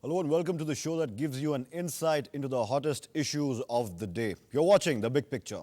Hello and welcome to the show that gives you an insight into the hottest issues of the day. You're watching The Big Picture.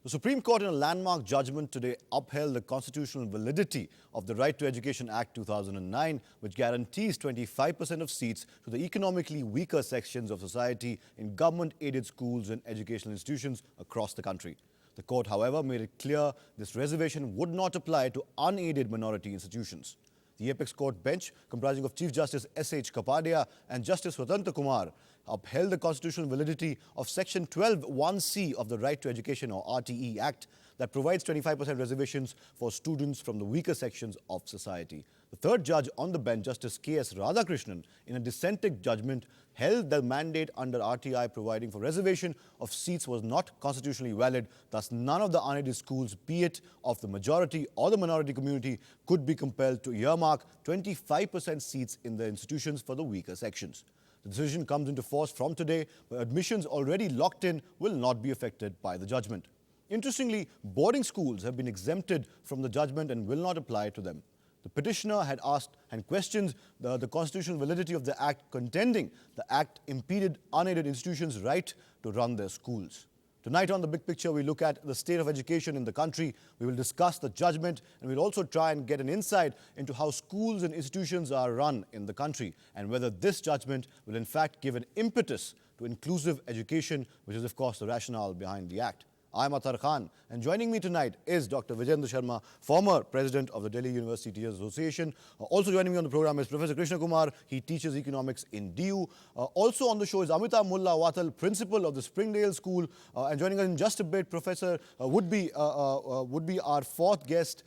The Supreme Court in a landmark judgment today upheld the constitutional validity of the Right to Education Act 2009, which guarantees 25% of seats to the economically weaker sections of society in government-aided schools and educational institutions across the country. The court, however, made it clear this reservation would not apply to unaided minority institutions. The Apex Court bench, comprising of Chief Justice S.H. Kapadia and Justice Swatantra Kumar, upheld the constitutional validity of Section 12(1)(c) of the Right to Education or RTE Act that provides 25% reservations for students from the weaker sections of society. The third judge on the bench, Justice K.S. Radhakrishnan, in a dissenting judgment, held the mandate under RTI providing for reservation of seats was not constitutionally valid. Thus, none of the unaided schools, be it of the majority or the minority community, could be compelled to earmark 25% seats in the institutions for the weaker sections. The decision comes into force from today, but admissions already locked in will not be affected by the judgment. Interestingly, boarding schools have been exempted from the judgment and will not apply to them. The petitioner had asked and questioned the constitutional validity of the Act, contending the Act impeded unaided institutions' right to run their schools. Tonight on The Big Picture, we look at the state of education in the country. We will discuss the judgment and we'll also try and get an insight into how schools and institutions are run in the country and whether this judgment will in fact give an impetus to inclusive education, which is of course the rationale behind the Act. I'm Atar Khan, and joining me tonight is Dr. Vijayendra Sharma, former president of the Delhi University Teachers Association. Also joining me on the program is Professor Krishna Kumar. He teaches economics in DU. Also on the show is Amita Mullah Watal, principal of the Springdale School. And joining us in just a bit, Professor would be our fourth guest.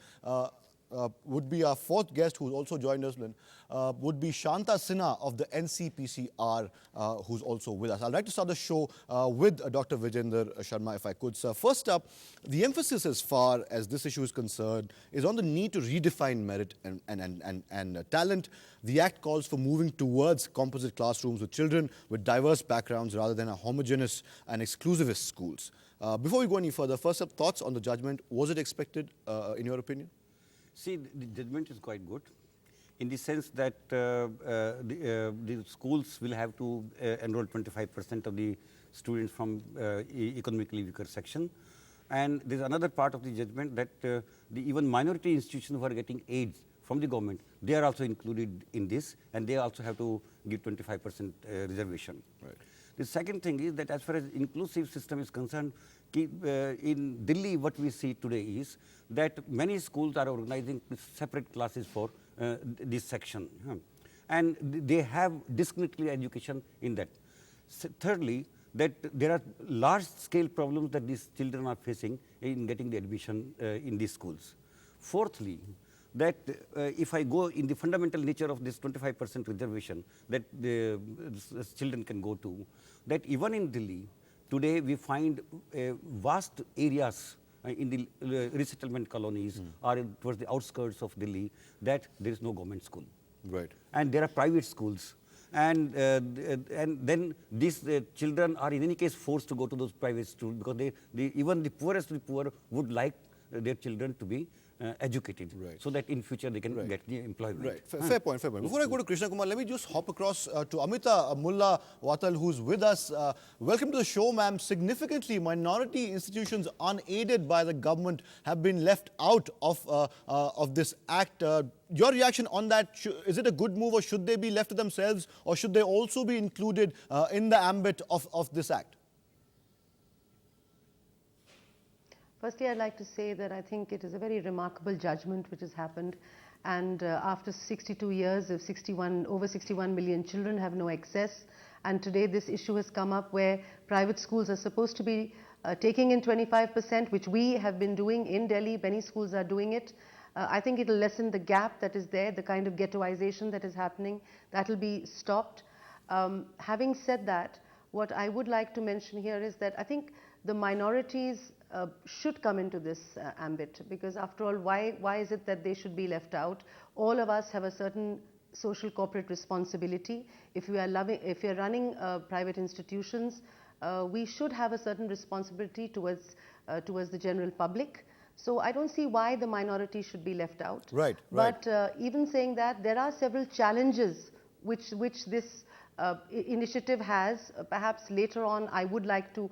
Who's also joined us, would be Shanta Sinha of the NCPCR, who's also with us. I'd like to start the show with Dr. Vijayendra Sharma, if I could, sir. First up, the emphasis as far as this issue is concerned is on the need to redefine merit and talent. The Act calls for moving towards composite classrooms with children with diverse backgrounds rather than a homogeneous and exclusivist schools. Before we go any further, first up, thoughts on the judgment. Was it expected, in your opinion? See, the judgment is quite good in the sense that the schools will have to enroll 25% of the students from economically weaker section. And there is another part of the judgment that the even minority institutions who are getting aid from the government, they are also included in this and they also have to give 25% reservation. Right. The second thing is that as far as inclusive system is concerned, in Delhi what we see today is that many schools are organizing separate classes for this section. And they have discriminatory education in that. Thirdly, that there are large scale problems that these children are facing in getting the admission in these schools. Fourthly, that if I go in the fundamental nature of this 25% reservation that the children can go to, that even in Delhi, today we find vast areas in the resettlement colonies or towards the outskirts of Delhi that there is no government school. Right. And there are private schools. And then these children are in any case forced to go to those private schools because even the poorest of the poor would like their children to be educated, right, so that in future they can get the employment. Right. Fair point, fair point. Before I go to Krishna Kumar, let me just hop across to Amita Mullah Watal, who's with us. Welcome to the show, ma'am. Significantly, minority institutions unaided by the government have been left out of this act. Your reaction on that, is it a good move or should they be left to themselves or should they also be included in the ambit of this act? Firstly, I'd like to say that I think it is a very remarkable judgment which has happened, and after 62 years of over 61 million children have no access, and today this issue has come up where private schools are supposed to be taking in 25%, which we have been doing in Delhi. Many schools are doing it. I think it will lessen the gap that is there, the kind of ghettoization that is happening. That will be stopped. Having said that, what I would like to mention here is that I think the minorities should come into this ambit, because after all, why is it that they should be left out? All of us have a certain social corporate responsibility. If we are running private institutions, we should have a certain responsibility towards the general public. So I don't see why the minority should be left out. Right. But even saying that, there are several challenges which this initiative has. Perhaps later on I would like to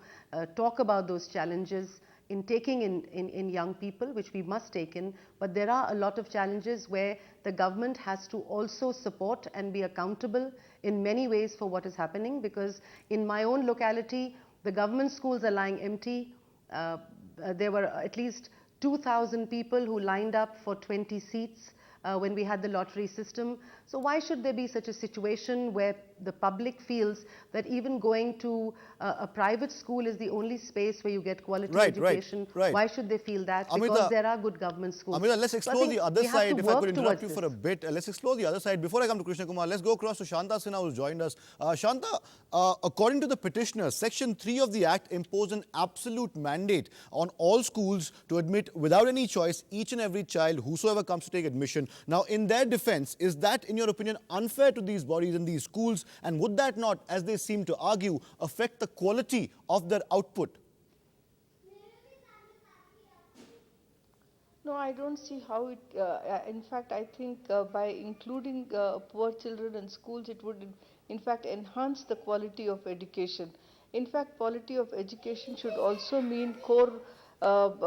talk about those challenges in taking in young people, which we must take in, but there are a lot of challenges where the government has to also support and be accountable in many ways for what is happening, because in my own locality, the government schools are lying empty. There were at least 2,000 people who lined up for 20 seats when we had the lottery system. So why should there be such a situation where the public feels that even going to a private school is the only space where you get quality education? Right. Why should they feel that? Amita, because there are good government schools. Amita, let's explore the other side. If I could interrupt you this. for a bit, let's explore the other side. Before I come to Krishna Kumar, let's go across to Shanta Sinha, who's joined us. Shanta, according to the petitioner, Section 3 of the Act imposed an absolute mandate on all schools to admit without any choice each and every child, whosoever comes to take admission. Now, in their defense, is that, in your opinion, unfair to these bodies and these schools? And would that not, as they seem to argue, affect the quality of their output? No, I don't see how it, in fact, I think by including poor children in schools, it would in fact enhance the quality of education. In fact, quality of education should also mean core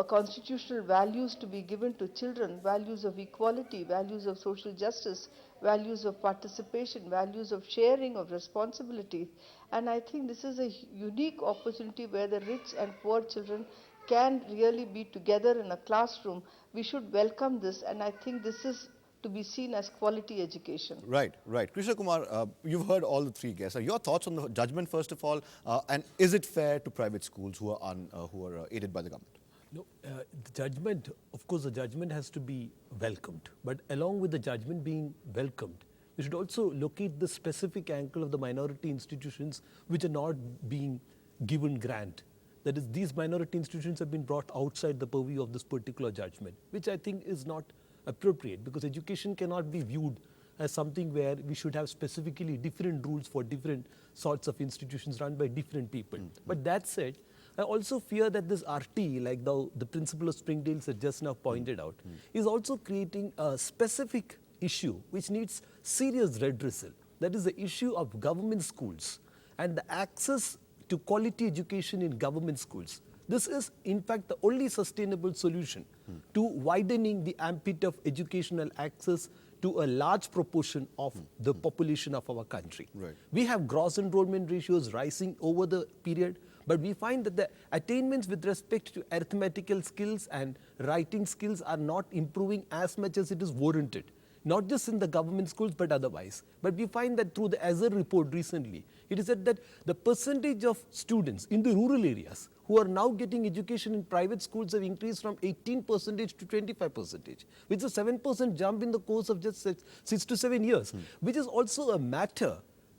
constitutional values to be given to children, values of equality, values of social justice, values of participation, values of sharing of responsibility. And I think this is a unique opportunity where the rich and poor children can really be together in a classroom. We should welcome this, and I think this is to be seen as quality education. Right. Krishna Kumar, you've heard all the three guests. Your thoughts on the judgment, first of all, and is it fair to private schools who are aided by the government? No, the judgment, of course, the judgment has to be welcomed. But along with the judgment being welcomed, we should also locate the specific angle of the minority institutions which are not being given grant. That is, these minority institutions have been brought outside the purview of this particular judgment, which I think is not appropriate, because education cannot be viewed as something where we should have specifically different rules for different sorts of institutions run by different people. But that said, I also fear that this RT, like the principal of Springdale has just now pointed out, is also creating a specific issue which needs serious redressal. That is the issue of government schools and the access to quality education in government schools. This is, in fact, the only sustainable solution to widening the ambit of educational access to a large proportion of the population of our country. Right. We have gross enrollment ratios rising over the period, but we find that the attainments with respect to arithmetical skills and writing skills are not improving as much as it is warranted, not just in the government schools but otherwise. But we find that through the Azure report recently, it is said that the percentage of students in the rural areas who are now getting education in private schools have increased from 18% to 25%, which is a 7% jump in the course of just 6 to 7 years, which is also a matter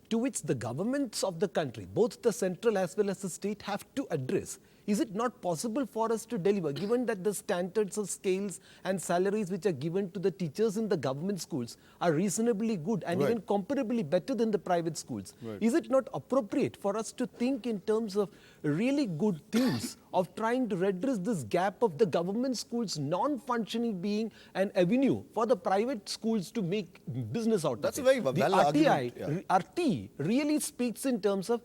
to which the governments of the country, both the central as well as the state, have to address. Is it not possible for us to deliver, given that the standards of scales and salaries which are given to the teachers in the government schools are reasonably good and even comparably better than the private schools? Is it not appropriate for us to think in terms of really good themes of trying to redress this gap of the government schools non-functioning being an avenue for the private schools to make business out of it? That's a very valid argument. RT really speaks in terms of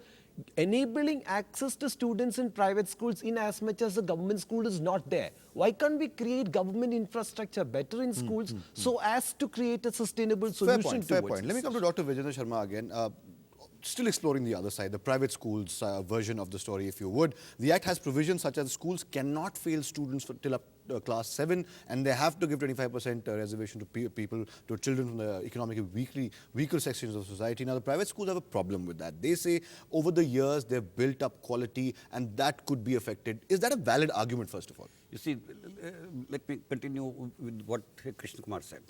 enabling access to students in private schools in as much as the government school is not there. Why can't we create government infrastructure better in schools so as to create a sustainable solution Fair towards point. Let me come to Dr. Vijendra Sharma again. Still exploring the other side, the private schools version of the story, if you would. The Act has provisions such as schools cannot fail students till up class 7, and they have to give 25% reservation to people, to children from the economically weaker sections of society. Now, the private schools have a problem with that. They say over the years they've built up quality, and that could be affected. Is that a valid argument, first of all? You see, let me continue with what Krishna Kumar said.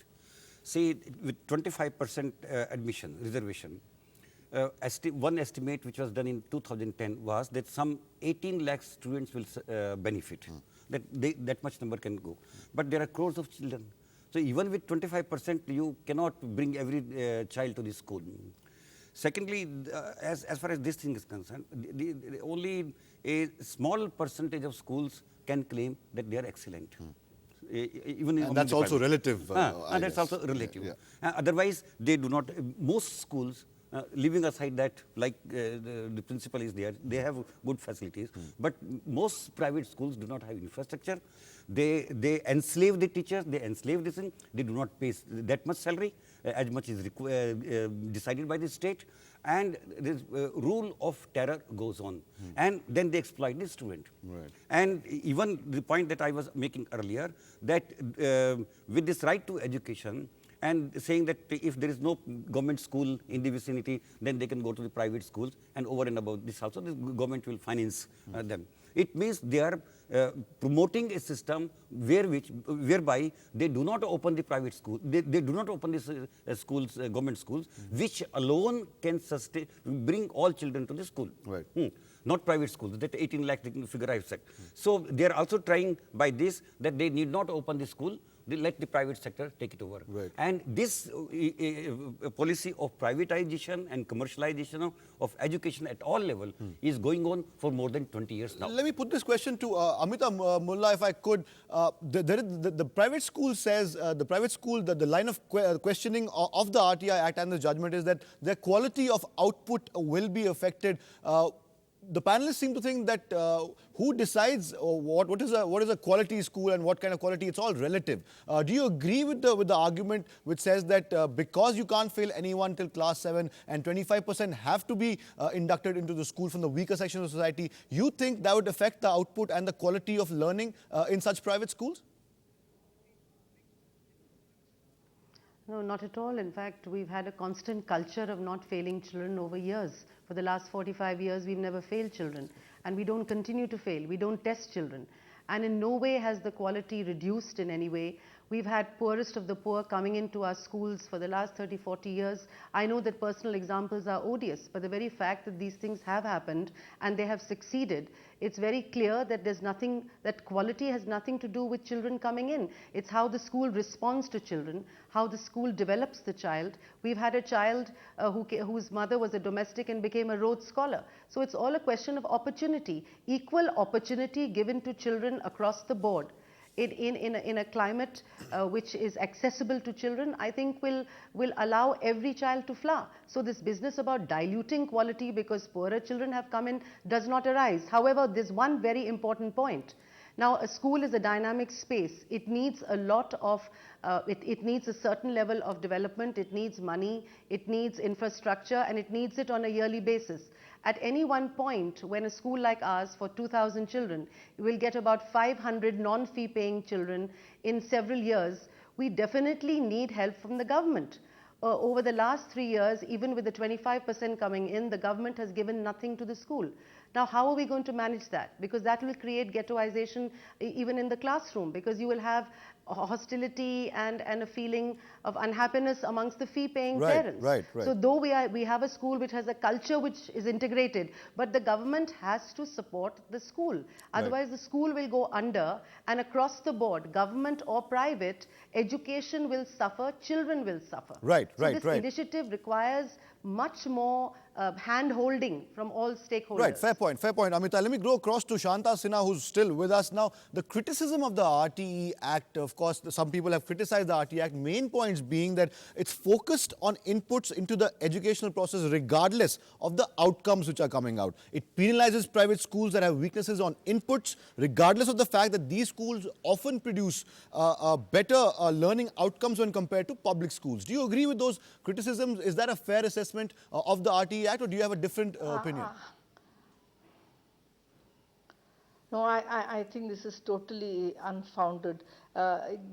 See, with 25% admission, reservation, one estimate which was done in 2010 was that some 18 lakh students will benefit. That much number can go. But there are crores of children. So even with 25%, you cannot bring every child to this school. Secondly, as far as this thing is concerned, only a small percentage of schools can claim that they are excellent. Even and that's also relative. And that's also relative. Otherwise, they do not. Most schools Leaving aside that, like the principal is there, they have good facilities, but most private schools do not have infrastructure. They enslave the teachers, they enslave this thing, they do not pay that much salary, as much is decided by the state, and this rule of terror goes on, and then they exploit the student. Right. And even the point that I was making earlier, that with this right to education, and saying that if there is no government school in the vicinity, then they can go to the private schools, and over and above this also, the government will finance them. It means they are promoting a system whereby they do not open the private school, they do not open the schools, government schools, which alone can sustain, bring all children to the school. Right. Not private schools, that 18 lakh figure I've said. So they are also trying by this that they need not open the school, they let the private sector take it over. Right. And this policy of privatization and commercialization of education at all level is going on for more than 20 years now. Let me put this question to Amita Mullah, if I could. The private school says, the line of questioning of the RTI Act and the judgment is that their quality of output will be affected. The panelists seem to think that who decides what is a quality school and what kind of quality? It's all relative. Do you agree with the argument which says that because you can't fail anyone till class 7 and 25% have to be inducted into the school from the weaker section of society, you think that would affect the output and the quality of learning in such private schools? No, not at all. In fact, we've had a constant culture of not failing children over years. For the last 45 years, we've never failed children. And we don't continue to fail. We don't test children. And in no way has the quality reduced in any way. We've had poorest of the poor coming into our schools for the last 30, 40 years. I know that personal examples are odious, but the very fact that these things have happened and they have succeeded, it's very clear that there's nothing, that quality has nothing to do with children coming in. It's how the school responds to children, how the school develops the child. We've had a child whose mother was a domestic and became a Rhodes Scholar. So it's all a question of opportunity, equal opportunity given to children across the board. In a climate which is accessible to children, I think will allow every child to flower. So this business about diluting quality because poorer children have come in does not arise. However, there's one very important point. Now, a school is a dynamic space. It needs a lot of, it needs a certain level of development, it needs money, it needs infrastructure, and it needs it on a yearly basis. At any one point, when a school like ours for 2,000 children will get about 500 non-fee paying children in several years, we definitely need help from the government. Over the last 3 years, even with the 25% coming in, the government has given nothing to the school. Now, how are we going to manage that? Because that will create ghettoization even in the classroom, because you will have hostility and a feeling of unhappiness amongst the fee-paying parents. Right. So though we have a school which has a culture which is integrated, but the government has to support the school. Otherwise, the school will go under, and across the board, government or private, education will suffer, children will suffer. So this initiative requires much more hand-holding from all stakeholders. Right, fair point, Amita. Let me go across to Shanta Sinha, who's still with us. Now, the criticism of the RTE Act, of course, some people have criticized the RTE Act, main points being that it's focused on inputs into the educational process regardless of the outcomes which are coming out. It penalizes private schools that have weaknesses on inputs, regardless of the fact that these schools often produce better learning outcomes when compared to public schools. Do you agree with those criticisms? Is that a fair assessment of the RTE Act, or do you have a different opinion? No, I think this is totally unfounded.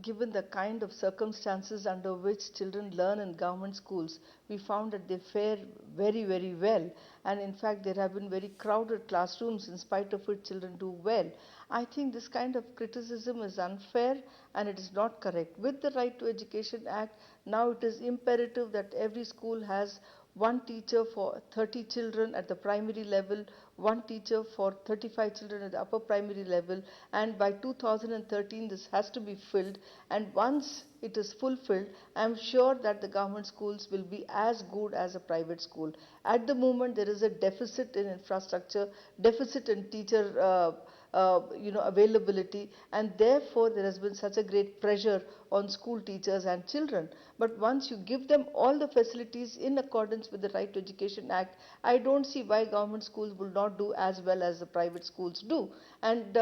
Given the kind of circumstances under which children learn in government schools, we found that they fare very, very well. And in fact, there have been very crowded classrooms, in spite of which children do well. I think this kind of criticism is unfair and it is not correct. With the Right to Education Act, now it is imperative that every school has one teacher for 30 children at the primary level, one teacher for 35 children at the upper primary level, and by 2013 this has to be filled, and once it is fulfilled, I am sure that the government schools will be as good as a private school. At the moment there is a deficit in infrastructure, deficit in teacher availability, and therefore there has been such a great pressure on school teachers and children. But once you give them all the facilities in accordance with the Right to Education Act, I don't see why government schools will not do as well as the private schools do. And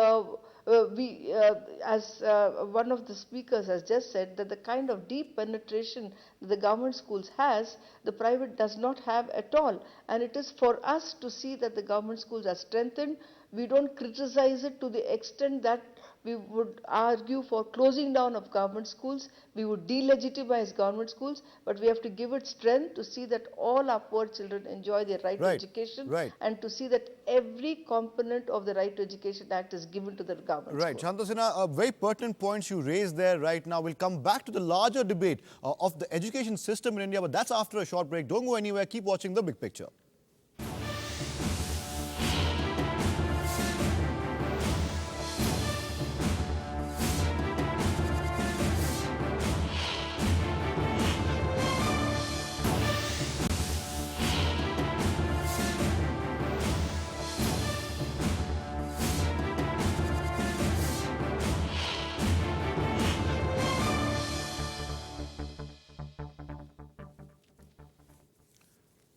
as one of the speakers has just said, that the kind of deep penetration that the government schools has, the private does not have at all. And it is for us to see that the government schools are strengthened. We don't criticize it to the extent that we would argue for closing down of government schools. We would delegitimize government schools, but we have to give it strength to see that all our poor children enjoy their right to education, and to see that every component of the Right to Education Act is given to the government Right. school. Shanta Sinha, very pertinent points you raised there right now. We'll come back to the larger debate of the education system in India, but that's after a short break. Don't go anywhere. Keep watching The Big Picture.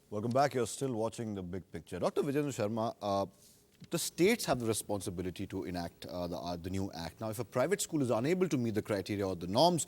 Welcome back. You're still watching The Big Picture. Dr. Vijayendra Sharma, the states have the responsibility to enact the new act. Now, if a private school is unable to meet the criteria or the norms,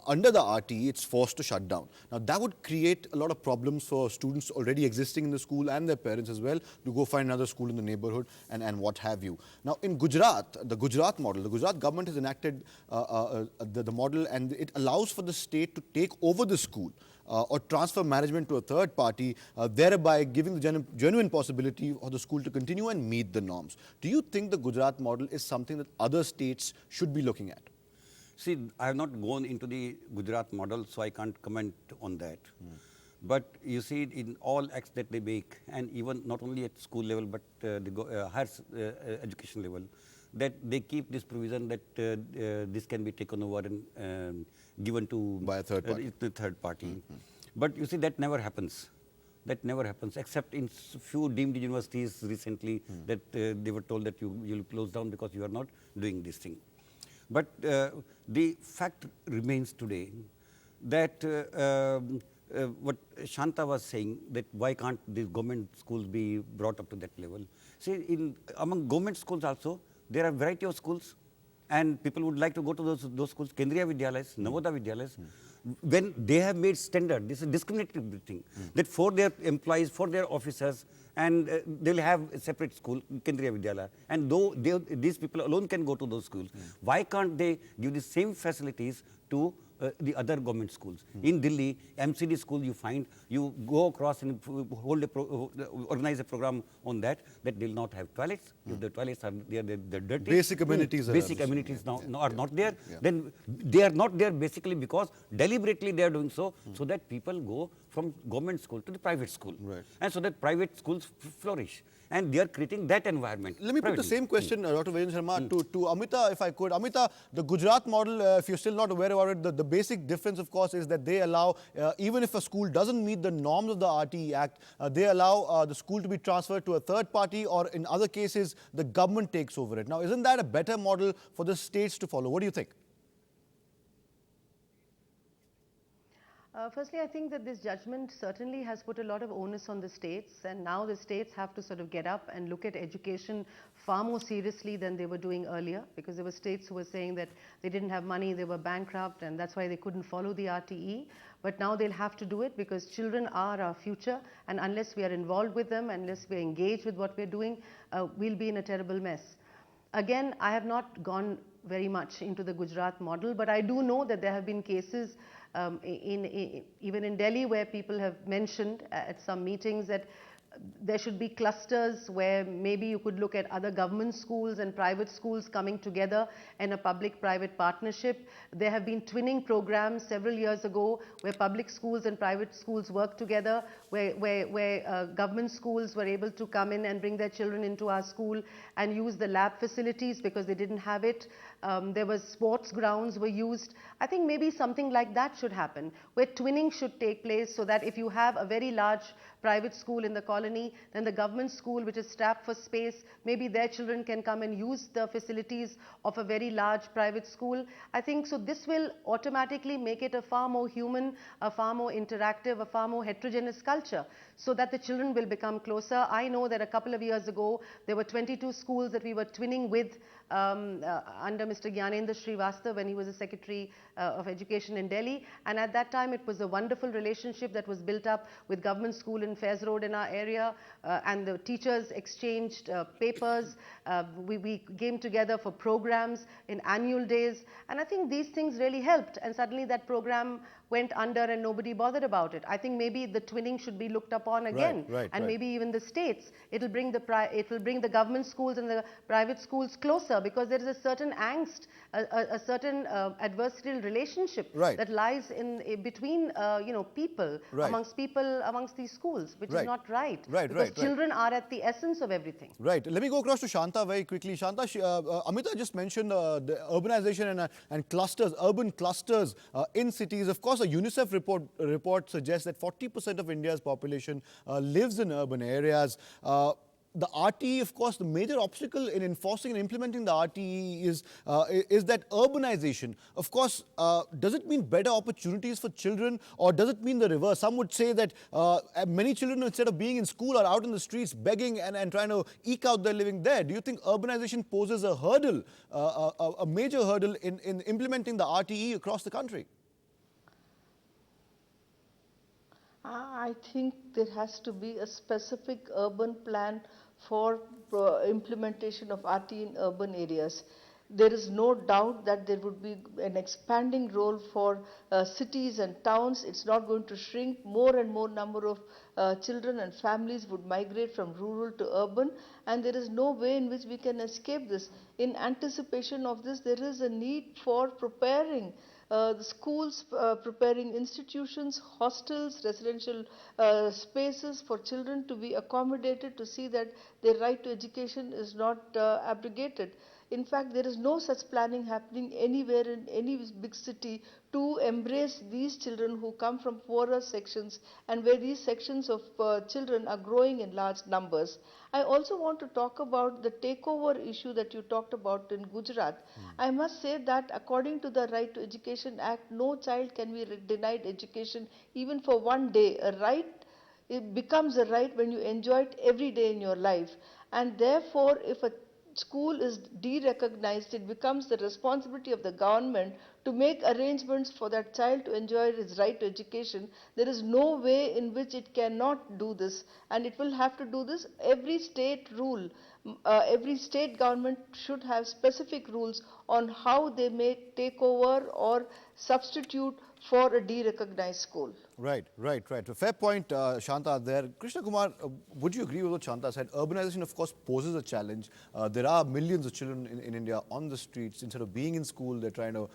under the RTE, it's forced to shut down. Now, that would create a lot of problems for students already existing in the school and their parents as well to go find another school in the neighborhood and what have you. Now, in Gujarat, the Gujarat model, the Gujarat government has enacted the model, and it allows for the state to take over the school or transfer management to a third party, thereby giving the genuine possibility for the school to continue and meet the norms. Do you think the Gujarat model is something that other states should be looking at? See, I have not gone into the Gujarat model, so I can't comment on that. But you see, in all acts that they make, and even not only at school level, but the higher education level, that they keep this provision that this can be taken over and given to by a third party. The third party. But you see, that never happens. That never happens, except in few deemed universities recently that they were told that you will close down because you are not doing this thing. But the fact remains today that what Shanta was saying, that why can't these government schools be brought up to that level? See, among government schools also, there are a variety of schools, and people would like to go to those schools, Kendriya Vidyalayas, Navodaya Vidyalayas. When they have made standard, this is a discriminatory thing, that for their employees, for their officers, and they will have a separate school, Kendriya Vidyalaya. And though these people alone can go to those schools, why can't they give the same facilities to the other government schools? In Delhi, MCD school, you find, you go across and organize a program on that they will not have toilets. If the toilets are there, they're dirty. Basic amenities Basic amenities now are not there. Then they are not there basically because deliberately they are doing so, so that people go from government school to the private school. And so that private schools flourish. And they are creating that environment. Let me put the same question, Dr. Vijayendra Sharma, to Amita, if I could. Amita, the Gujarat model, if you're still not aware about it, the basic difference, of course, is that they allow, even if a school doesn't meet the norms of the RTE Act, they allow the school to be transferred to a third party, or in other cases, the government takes over it. Now, isn't that a better model for the states to follow? What do you think? Firstly, I think that this judgment certainly has put a lot of onus on the states, and now the states have to sort of get up and look at education far more seriously than they were doing earlier, because there were states who were saying that they didn't have money, they were bankrupt, and that's why they couldn't follow the RTE. But now they'll have to do it because children are our future, and unless we are involved with them, unless we are engaged with what we're doing, we'll be in a terrible mess. Again, I have not gone very much into the Gujarat model, but I do know that there have been cases even in Delhi where people have mentioned at some meetings that there should be clusters where maybe you could look at other government schools and private schools coming together in a public-private partnership. There have been twinning programs several years ago where public schools and private schools work together, where government schools were able to come in and bring their children into our school and use the lab facilities because they didn't have it. there was sports grounds were used. I think maybe something like that should happen, where twinning should take place, so that if you have a very large private school in the colony, then the government school, which is strapped for space, maybe their children can come and use the facilities of a very large private school. I think so this will automatically make it a far more human, a far more interactive, a far more heterogeneous culture, so that the children will become closer. I know that a couple of years ago, there were 22 schools that we were twinning with under Mr. Gyanendra Srivastava when he was the Secretary of Education in Delhi. And at that time, it was a wonderful relationship that was built up with government school in Fairs Road in our area, and the teachers exchanged papers. We came together for programs in annual days, and I think these things really helped. And suddenly that program went under and nobody bothered about it. I think maybe the twinning should be looked upon again, and maybe even the states. It will bring the government schools and the private schools closer, because there is a certain angst, a certain adversarial relationship that lies in between people, amongst these schools, which is not right. Because children are at the essence of everything. Right. Let me go across to Shanta very quickly. Shanta, Amita just mentioned the urbanization and clusters, urban clusters in cities. Of course, a UNICEF report suggests that 40% of India's population lives in urban areas. The RTE, of course, the major obstacle in enforcing and implementing the RTE is that urbanization. Of course, does it mean better opportunities for children, or does it mean the reverse? Some would say that many children, instead of being in school, are out in the streets begging and trying to eke out their living there. Do you think urbanization poses a hurdle, a major hurdle in implementing the RTE across the country? I think there has to be a specific urban plan for implementation of RT in urban areas. There is no doubt that there would be an expanding role for cities and towns. It's not going to shrink. More and more number of children and families would migrate from rural to urban, and there is no way in which we can escape this. In anticipation of this, there is a need for preparing the schools, preparing institutions, hostels, residential spaces for children to be accommodated, to see that their right to education is not abrogated. In fact, there is no such planning happening anywhere in any big city to embrace these children who come from poorer sections, and where these sections of children are growing in large numbers. I also want to talk about the takeover issue that you talked about in Gujarat. I must say that according to the Right to Education Act, no child can be denied education even for one day. A right, it becomes a right when you enjoy it every day in your life. And therefore, if a school is derecognized, it becomes the responsibility of the government to make arrangements for that child to enjoy his right to education. There is no way in which it cannot do this, and it will have to do this. Every state government should have specific rules on how they may take over or substitute for a derecognized school. Right. A fair point, Shanta, there. Krishna Kumar, would you agree with what Shanta said? Urbanization, of course, poses a challenge. There are millions of children in India on the streets. Instead of being in school, they're trying to,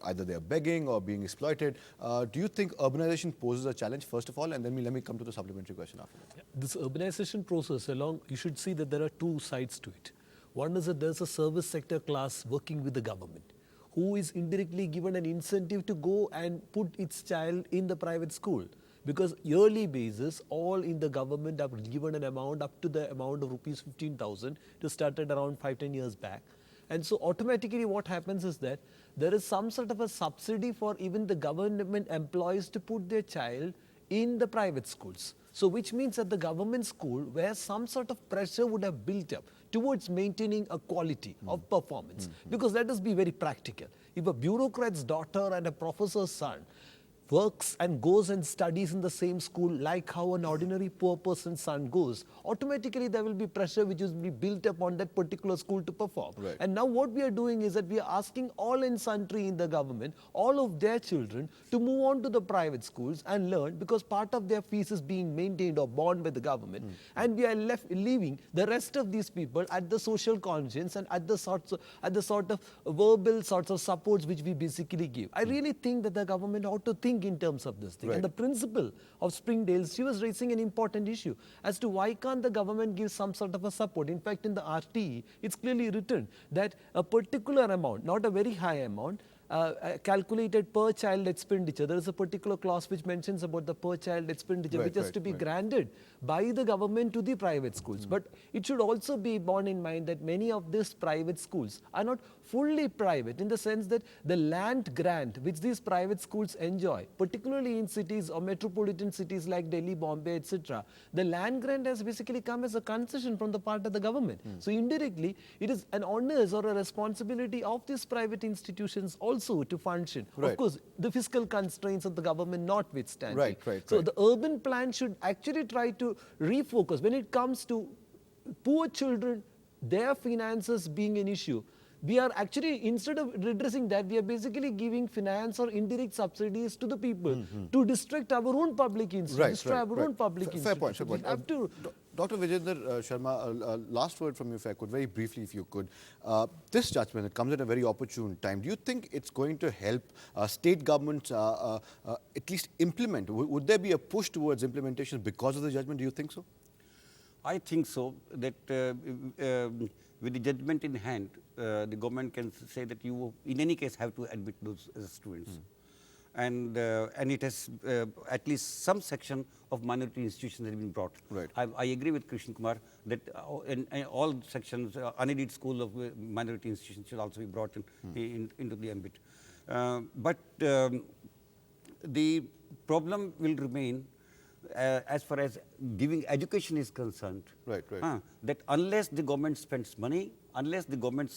either they're begging or being exploited. Do you think urbanization poses a challenge, first of all? And then let me come to the supplementary question after that. Yeah, this urbanization process you should see that there are two sides to it. One is that there's a service sector class working with the government, who is indirectly given an incentive to go and put its child in the private school. Because yearly basis, all in the government are given an amount up to the amount of rupees 15,000. It started around 5-10 years back. And so automatically what happens is that there is some sort of a subsidy for even the government employees to put their child in the private schools. So which means that the government school, where some sort of pressure would have built up towards maintaining a quality of performance. Because let us be very practical. If a bureaucrat's daughter and a professor's son works and goes and studies in the same school like how an ordinary poor person's son goes, automatically there will be pressure which will be built up on that particular school to perform. Right. And now what we are doing is that we are asking all and sundry in the government, all of their children to move on to the private schools and learn, because part of their fees is being maintained or borne by the government. And we are leaving the rest of these people at the social conscience and at the sort of verbal sorts of supports which we basically give. I really think that the government ought to think think in terms of this thing. Right. And the principal of Springdale, she was raising an important issue as to why can't the government give some sort of a support. In fact, in the RTE, it's clearly written that a particular amount, not a very high amount, calculated per child expenditure. There is a particular clause which mentions about the per child expenditure, Right, which has right, to be right. granted by the government to the private schools. But it should also be borne in mind that many of these private schools are not fully private in the sense that the land grant which these private schools enjoy, particularly in cities or metropolitan cities like Delhi, Bombay, etc., the land grant has basically come as a concession from the part of the government. So indirectly, it is an onus or a responsibility of these private institutions also to function. Right. Of course, the fiscal constraints of the government notwithstanding. Right, right, So right. the urban plan should actually try to refocus when it comes to poor children, their finances being an issue. We are actually, instead of redressing that, we are basically giving finance or indirect subsidies to the people to distract our own public institutions, destroy our own public institutions. Fair point, fair point. We have to Dr. Vijender Sharma, last word from you, if I could, very briefly, if you could. This judgment, it comes at a very opportune time. Do you think it's going to help state governments at least implement? Would there be a push towards implementation because of the judgment? Do you think so? I think so, that with the judgment in hand, the government can say that you, in any case, have to admit those students. And it has at least some section of minority institutions have been brought. Right. I agree with Krishna Kumar that in all sections, unaided school of minority institutions should also be brought into the ambit. But the problem will remain as far as giving education is concerned. Right, right. That unless the government spends money, unless the government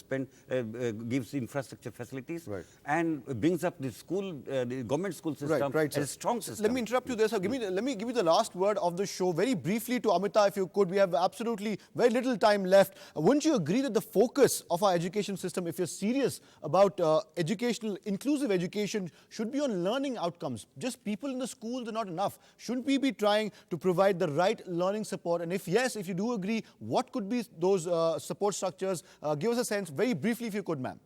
gives infrastructure facilities, Right. and brings up the government school system Right, as sir. a strong system. Let me interrupt you there, sir. Let me give you the last word of the show. Very briefly to Amita, if you could. We have absolutely very little time left. Wouldn't you agree that the focus of our education system, if you're serious about inclusive education, should be on learning outcomes? Just people in the schools are not enough. Shouldn't we be trying to provide the right learning support? And if yes, if you do agree, what could be those support structures? Give us a sense, very briefly, if you could, ma'am.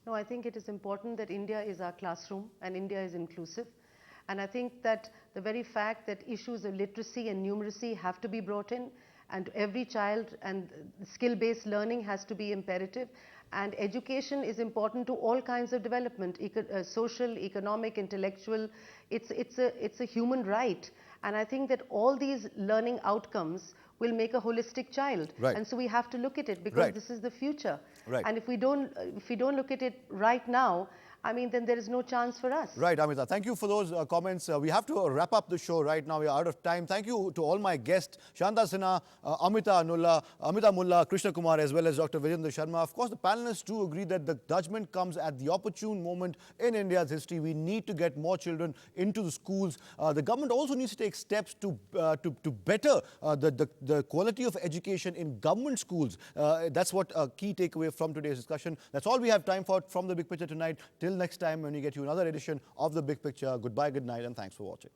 No, I think it is important that India is our classroom and India is inclusive. And I think that the very fact that issues of literacy and numeracy have to be brought in, and every child, and skill-based learning has to be imperative. And education is important to all kinds of development, social, economic, intellectual. It's a human right. And I think that all these learning outcomes will make a holistic child. Right. And so we have to look at it because Right. this is the future. Right. And if we don't look at it right now, I mean, then there is no chance for us. Right, Amita. Thank you for those comments. We have to wrap up the show right now. We are out of time. Thank you to all my guests, Shanta Sinha, Amita Mulla, Krishna Kumar, as well as Dr. Vijender Sharma. Of course, the panelists do agree that the judgment comes at the opportune moment in India's history. We need to get more children into the schools. The government also needs to take steps to better the quality of education in government schools. That's what a key takeaway from today's discussion. That's all we have time for from The Big Picture tonight. Till next time when we get you another edition of The Big Picture. Goodbye, good night, and thanks for watching.